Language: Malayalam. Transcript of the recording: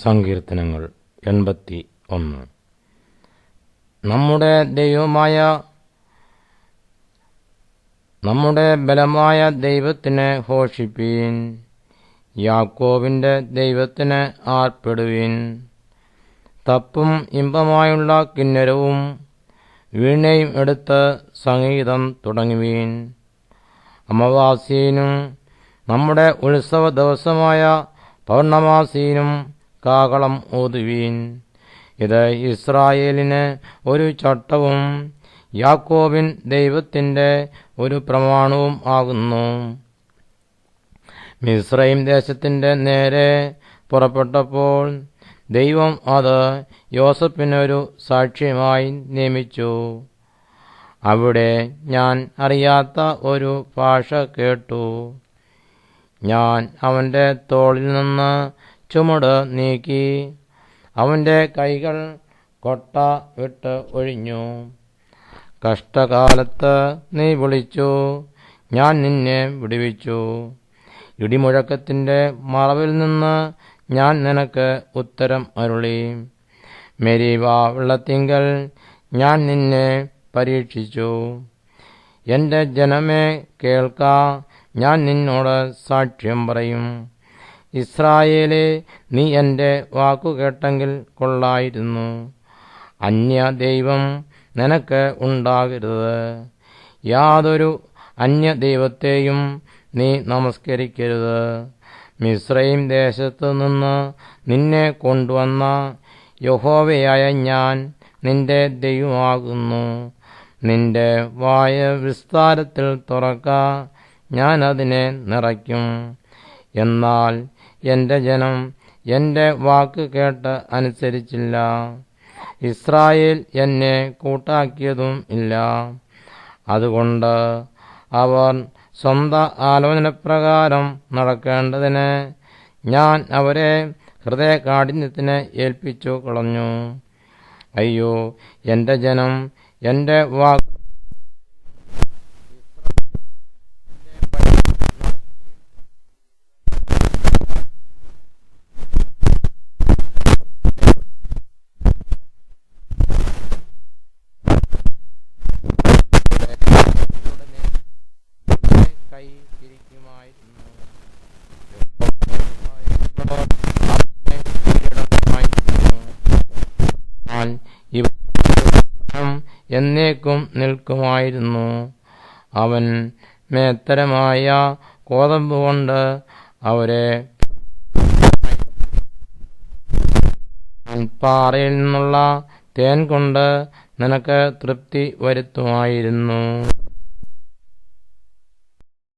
സങ്കീർത്തനങ്ങൾ 81. നമ്മുടെ ബലമായ ദൈവത്തിനെ ഘോഷിപ്പീൻ. യാക്കോബിന്റെ ദൈവത്തിന് ആർപ്പെടുവീൻ. തപ്പും ഇമ്പമായുള്ള കിന്നരവും വീണയും എടുത്ത് സംഗീതം തുടങ്ങുവീൻ. അമാവാസ്യയിലും നമ്മുടെ ഉത്സവ ദിവസമായ പൗർണമാസിയിലും കാഹളം ഊതുവീൻ. ഇത് ഇസ്രായേലിന് ഒരു ചട്ടവും യാക്കോബിൻ ദൈവത്തിന്റെ ഒരു പ്രമാണവും ആകുന്നു. മിസ്രയീം ദേശത്തിന്റെ നേരെ പുറപ്പെട്ടപ്പോൾ ദൈവം അത് യോസേഫിനൊരു സാക്ഷ്യമായി നിയമിച്ചു. അവിടെ ഞാൻ അറിയാത്ത ഒരു ഭാഷ കേട്ടു. ഞാൻ അവന്റെ തോളിൽ നിന്ന് ചുമട് നീക്കി, അവന്റെ കൈകൾ കൊട്ട വിട്ട് ഒഴിഞ്ഞു. കഷ്ടകാലത്ത് നീ വിളിച്ചു, ഞാൻ നിന്നെ വിടുവിച്ചു. ഇടിമുഴക്കത്തിന്റെ മറവിൽ നിന്ന് ഞാൻ നിനക്ക് ഉത്തരം അരുളി. മെരീബാ വെള്ളത്തിങ്കൽ ഞാൻ നിന്നെ പരീക്ഷിച്ചു. എന്റെ ജനമേ കേൾക്ക, ഞാൻ നിന്നോട് സാക്ഷ്യം പറയും. ഇസ്രായേലേ, നീ എൻ്റെ വാക്കു കേട്ടെങ്കിൽ കൊള്ളായിരുന്നു. അന്യദൈവം നിനക്ക് ഉണ്ടാകരുത്. യാതൊരു അന്യദൈവത്തെയും നീ നമസ്കരിക്കരുത്. മിസ്രയീം ദേശത്തു നിന്ന് നിന്നെ കൊണ്ടുവന്ന യഹോവയായ ഞാൻ നിന്റെ ദൈവമാകുന്നു. നിന്റെ വായ വിസ്താരത്തിൽ തുറക്ക, ഞാൻ അതിനെ നിറയ്ക്കും. എന്നാൽ എൻ്റെ ജനം എൻ്റെ വാക്ക് കേട്ട് അനുസരിച്ചില്ല. ഇസ്രായേൽ എന്നെ കൂട്ടാക്കിയതും ഇല്ല. അതുകൊണ്ട് അവർ സ്വന്തം ആലോചനപ്രകാരം നടക്കേണ്ടതിന് ഞാൻ അവരെ ഹൃദയകാഠിന്യത്തിന് ഏൽപ്പിച്ചു കളഞ്ഞു. അയ്യോ, എൻ്റെ ജനം എൻ്റെ വാക്ക് എന്നേക്കും നിൽക്കുമായിരുന്നു. അവൻ മേത്തരമായ കോതമ്പ് കൊണ്ട് അവരെ പാറയിൽ നിന്നുള്ള തേൻ കൊണ്ട് നിനക്ക് തൃപ്തി വരുത്തുമായിരുന്നു.